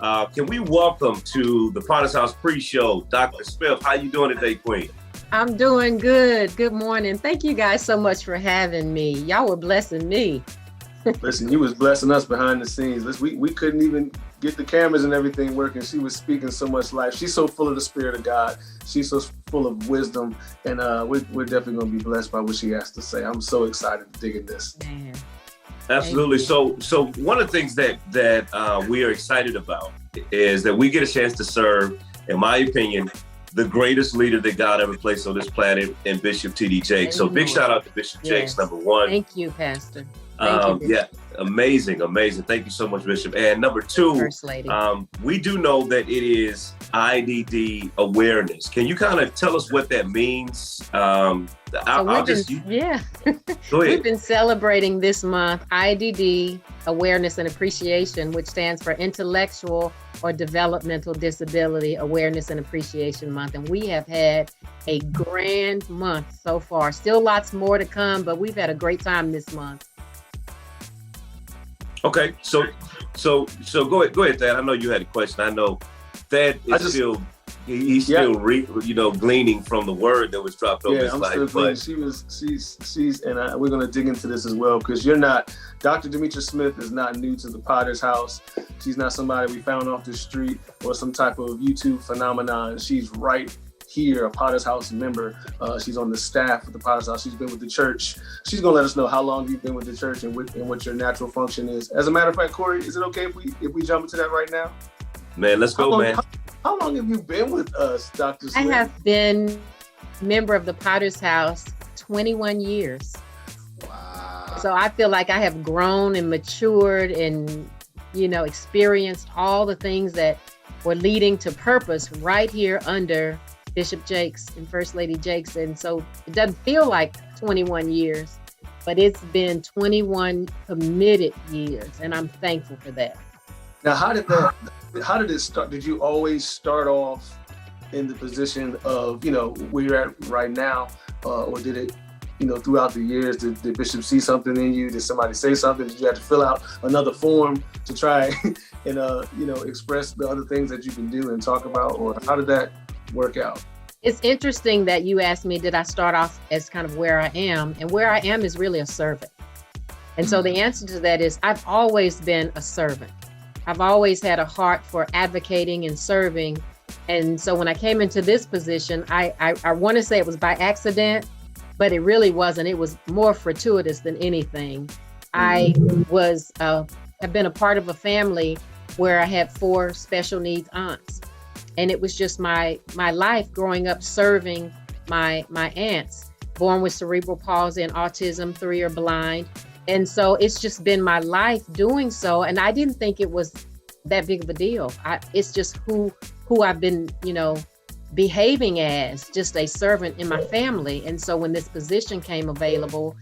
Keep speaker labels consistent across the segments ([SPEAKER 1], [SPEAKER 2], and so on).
[SPEAKER 1] Can we welcome to the Potter's House pre-show, Dr. Smith? How you doing today, Queen?
[SPEAKER 2] I'm doing good. Good morning. Thank you guys so much for having me. Y'all were blessing me.
[SPEAKER 3] Listen, you was blessing us behind the scenes. Listen, we couldn't even get the cameras and everything working. She was speaking so much life. She's so full of the Spirit of God. She's so full of wisdom. And we're definitely going to be blessed by what she has to say. I'm so excited to dig in this.
[SPEAKER 2] Man.
[SPEAKER 1] Absolutely. So one of the things that we are excited about is that we get a chance to serve, in my opinion, the greatest leader that God ever placed on this planet, in Bishop T.D. Jakes. So big shout out to Bishop Jakes, number one.
[SPEAKER 2] Thank you, Pastor. Thank you,
[SPEAKER 1] yeah, amazing. Thank you so much, Bishop. And number two,
[SPEAKER 2] First Lady.
[SPEAKER 1] We do know that it is IDD awareness. Can you kind of tell us what that means? Go ahead.
[SPEAKER 2] We've been celebrating this month IDD Awareness and Appreciation, which stands for Intellectual or Developmental Disability Awareness and Appreciation Month. And we have had a grand month so far. Still lots more to come, but we've had a great time this month.
[SPEAKER 1] Okay, so go ahead, Thad. I know you had a question. I know Thad is he's still gleaning from the word that was dropped over his life. But
[SPEAKER 3] she's we're gonna dig into this as well, because Dr. Demetrice Smith is not new to the Potter's House. She's not somebody we found off the street or some type of YouTube phenomenon. She's right here, a Potter's House member. She's on the staff of the Potter's House. She's been with the church. She's gonna let us know how long you've been with the church and what your natural function is. As a matter of fact, Corey, is it okay if we jump into that right now?
[SPEAKER 1] Man, let's go, man.
[SPEAKER 3] How long have you been with us, Dr. Smith?
[SPEAKER 2] I have been a member of the Potter's House 21 years.
[SPEAKER 3] Wow.
[SPEAKER 2] So I feel like I have grown and matured and, experienced all the things that were leading to purpose right here under Bishop Jakes and First Lady Jakes. And so it doesn't feel like 21 years, but it's been 21 committed years. And I'm thankful for that.
[SPEAKER 3] Now, how did it start? Did you always start off in the position of, where you're at right now? Or did it, throughout the years, did Bishop see something in you? Did somebody say something? Did you have to fill out another form to try and, express the other things that you can do and talk about? Or how did that work out?
[SPEAKER 2] It's interesting that you asked me, did I start off as kind of where I am? And where I am is really a servant. And so the answer to that is I've always been a servant. I've always had a heart for advocating and serving. And so when I came into this position, I want to say it was by accident, but it really wasn't. It was more fortuitous than anything. I have been a part of a family where I had 4 special needs aunts. And it was just my life growing up serving my aunts, born with cerebral palsy and autism, 3 are blind. And so it's just been my life doing so. And I didn't think it was that big of a deal. It's just who I've been, behaving as, just a servant in my family. And so when this position came available,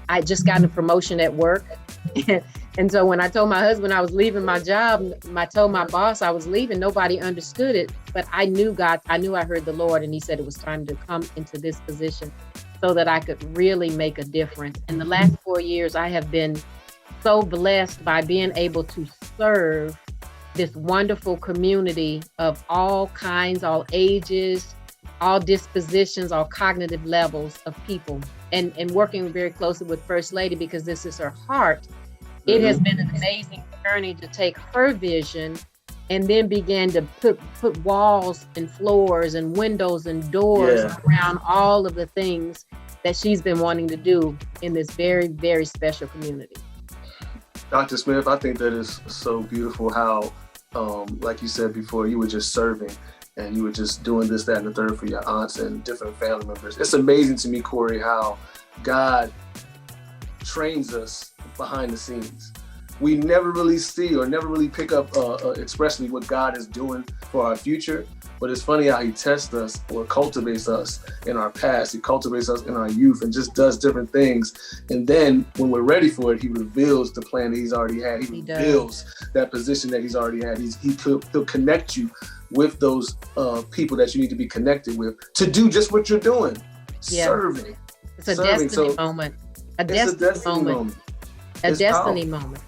[SPEAKER 2] I just got a promotion at work. And so when I told my husband I was leaving my job, I told my boss I was leaving, nobody understood it. But I knew I heard the Lord, and he said it was time to come into this position so that I could really make a difference. In the last 4 years, I have been so blessed by being able to serve this wonderful community of all kinds, all ages, all dispositions, all cognitive levels of people, and working very closely with First Lady because this is her heart. It has been an amazing journey to take her vision and then began to put walls and floors and windows and doors around all of the things that she's been wanting to do in this very, very special community.
[SPEAKER 3] Dr. Smith, I think that is so beautiful how, like you said before, you were just serving and you were just doing this, that, and the third for your aunts and different family members. It's amazing to me, Corey, how God trains us behind the scenes. We never really see or never really pick up expressly what God is doing for our future. But it's funny how he tests us or cultivates us in our past. He cultivates us in our youth and just does different things. And then when we're ready for it, he reveals the plan that he's already had. He reveals that position that he's already had. He'll connect you with those people that you need to be connected with to do just what you're doing, serving.
[SPEAKER 2] It's a destiny moment. A destiny moment.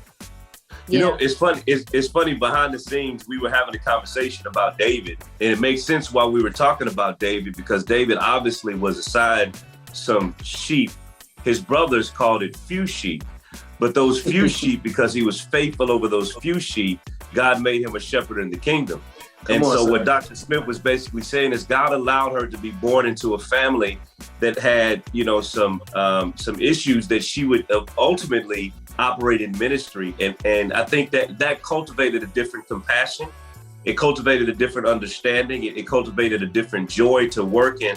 [SPEAKER 1] You know, it's funny. It's funny. Behind the scenes, we were having a conversation about David, and it makes sense while we were talking about David, because David obviously was assigned some sheep. His brothers called it few sheep, but those few sheep, because he was faithful over those few sheep, God made him a shepherd in the kingdom. What Dr. Smith was basically saying is God allowed her to be born into a family that had, you know, some issues that she would ultimately operate in ministry. And I think that cultivated a different compassion. It cultivated a different understanding. It cultivated a different joy to work in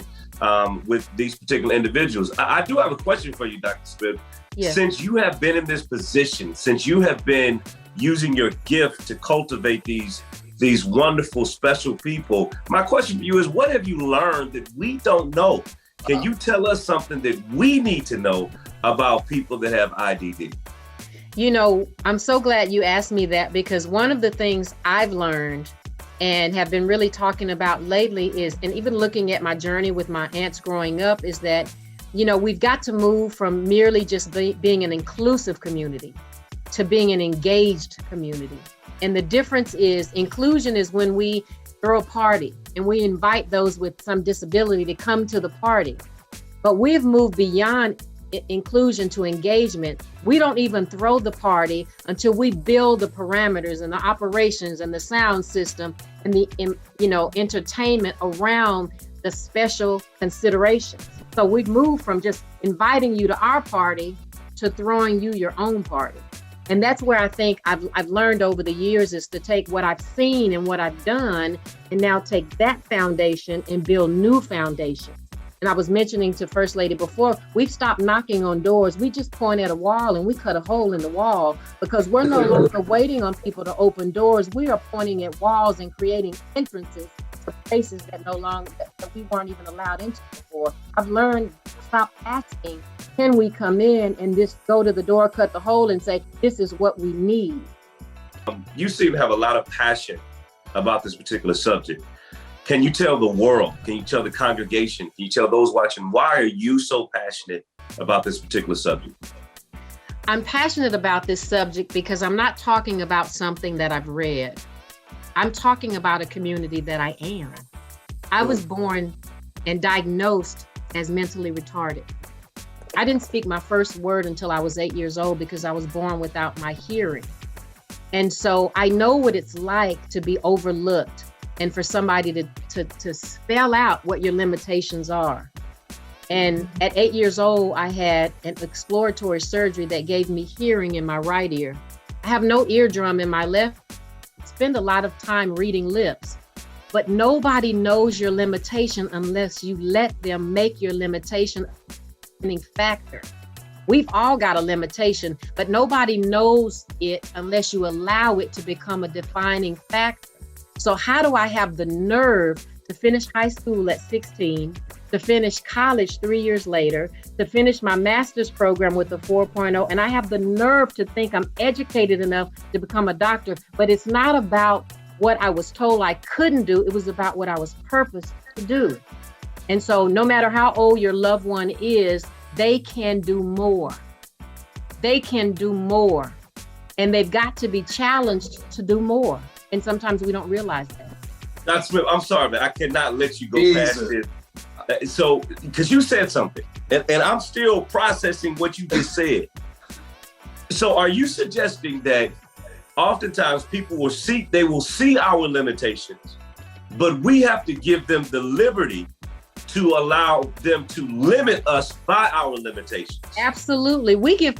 [SPEAKER 1] with these particular individuals. I do have a question for you, Dr. Smith.
[SPEAKER 2] Yes.
[SPEAKER 1] Since you have been in this position, since you have been using your gift to cultivate these wonderful, special people, my question for you is, what have you learned that we don't know? Can you tell us something that we need to know about people that have IDD?
[SPEAKER 2] You know, I'm so glad you asked me that, because one of the things I've learned and have been really talking about lately is, and even looking at my journey with my aunts growing up, is that, you know, we've got to move from merely just being an inclusive community to being an engaged community. And the difference is, inclusion is when we throw a party and we invite those with some disability to come to the party. But we've moved beyond inclusion to engagement. We don't even throw the party until we build the parameters and the operations and the sound system and the, you know, entertainment around the special considerations. So we've moved from just inviting you to our party to throwing you your own party. And that's where I think I've learned over the years, is to take what I've seen and what I've done and now take that foundation and build new foundations. And I was mentioning to First Lady before, we've stopped knocking on doors. We just point at a wall and we cut a hole in the wall, because we're no longer waiting on people to open doors. We are pointing at walls and creating entrances to places that that we weren't even allowed into before. I've learned to stop asking, can we come in, and just go to the door, cut the hole, and say, this is what we need.
[SPEAKER 1] You seem to have a lot of passion about this particular subject. Can you tell the world, can you tell the congregation, can you tell those watching, why are you so passionate about this particular subject?
[SPEAKER 2] I'm passionate about this subject because I'm not talking about something that I've read. I'm talking about a community that I am. I was born and diagnosed as mentally retarded. I didn't speak my first word until I was 8 years old, because I was born without my hearing. And so I know what it's like to be overlooked, and for somebody to spell out what your limitations are. And at 8 years old, I had an exploratory surgery that gave me hearing in my right ear. I have no eardrum in my left. I spend a lot of time reading lips, but nobody knows your limitation unless you let them make your limitation a defining factor. We've all got a limitation, but nobody knows it unless you allow it to become a defining factor. So how do I have the nerve to finish high school at 16, to finish college 3 years later, to finish my master's program with a 4.0, and I have the nerve to think I'm educated enough to become a doctor, but it's not about what I was told I couldn't do, it was about what I was purposed to do. And so no matter how old your loved one is, they can do more. They can do more. And they've got to be challenged to do more. And sometimes we don't realize that.
[SPEAKER 1] Dr. Smith, I'm sorry, man. I cannot let you go past this. So, because you said something, and I'm still processing what you just said. So are you suggesting that oftentimes people will see our limitations, but we have to give them the liberty to allow them to limit us by our limitations? Absolutely.
[SPEAKER 2] We give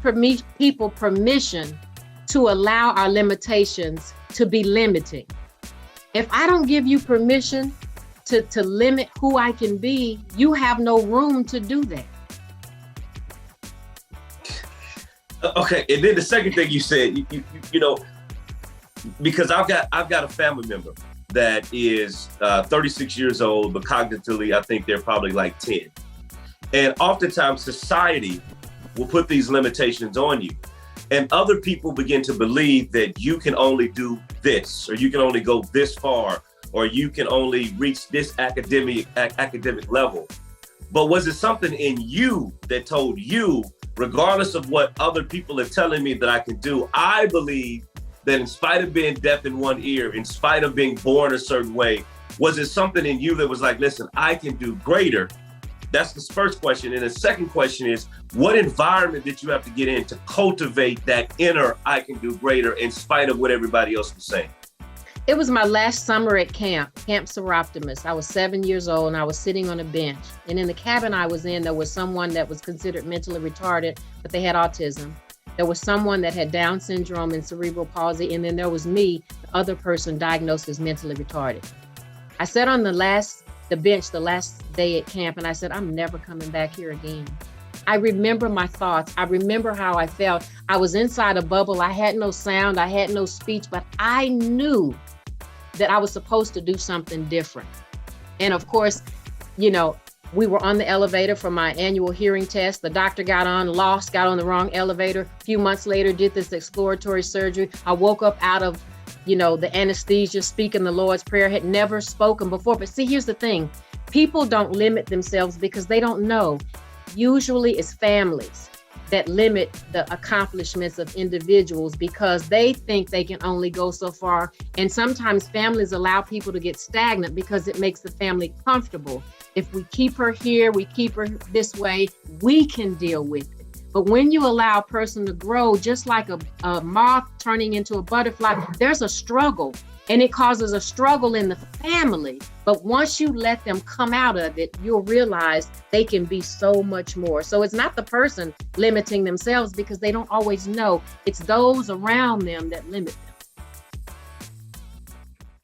[SPEAKER 2] people permission to allow our limitations to be limiting. If I don't give you permission to limit who I can be, you have no room to do that.
[SPEAKER 1] Okay, and then the second thing you said, you know, because I've got a family member that is 36 years old, but cognitively, I think they're probably like 10. And oftentimes society will put these limitations on you. And other people begin to believe that you can only do this, or you can only go this far, or you can only reach this academic level. But was it something in you that told you, regardless of what other people are telling me that I can do, I believe that in spite of being deaf in one ear, in spite of being born a certain way, was it something in you that was like, listen, I can do greater? That's the first question. And the second question is, what environment did you have to get in to cultivate that inner I can do greater in spite of what everybody else was saying?
[SPEAKER 2] It was my last summer at Camp Seroptimus. I was 7 years old and I was sitting on a bench. And in the cabin I was in, there was someone that was considered mentally retarded, but they had autism. There was someone that had Down syndrome and cerebral palsy. And then there was me, the other person diagnosed as mentally retarded. I sat on the bench the last day at camp and I said, I'm never coming back here again. I remember my thoughts. I remember how I felt. I was inside a bubble. I had no sound. I had no speech, but I knew that I was supposed to do something different. And of course, you know, we were on the elevator for my annual hearing test. The doctor got on the wrong elevator. A few months later, did this exploratory surgery. I woke up out of, you know, the anesthesia, speaking the Lord's Prayer, had never spoken before. But see, here's the thing. People don't limit themselves because they don't know. Usually it's families that limit the accomplishments of individuals because they think they can only go so far. And sometimes families allow people to get stagnant because it makes the family comfortable. If we keep her here, we keep her this way, we can deal with it. But when you allow a person to grow, just like a moth turning into a butterfly, there's a struggle. And it causes a struggle in the family. But once you let them come out of it, you'll realize they can be so much more. So it's not the person limiting themselves because they don't always know. It's those around them that limit them.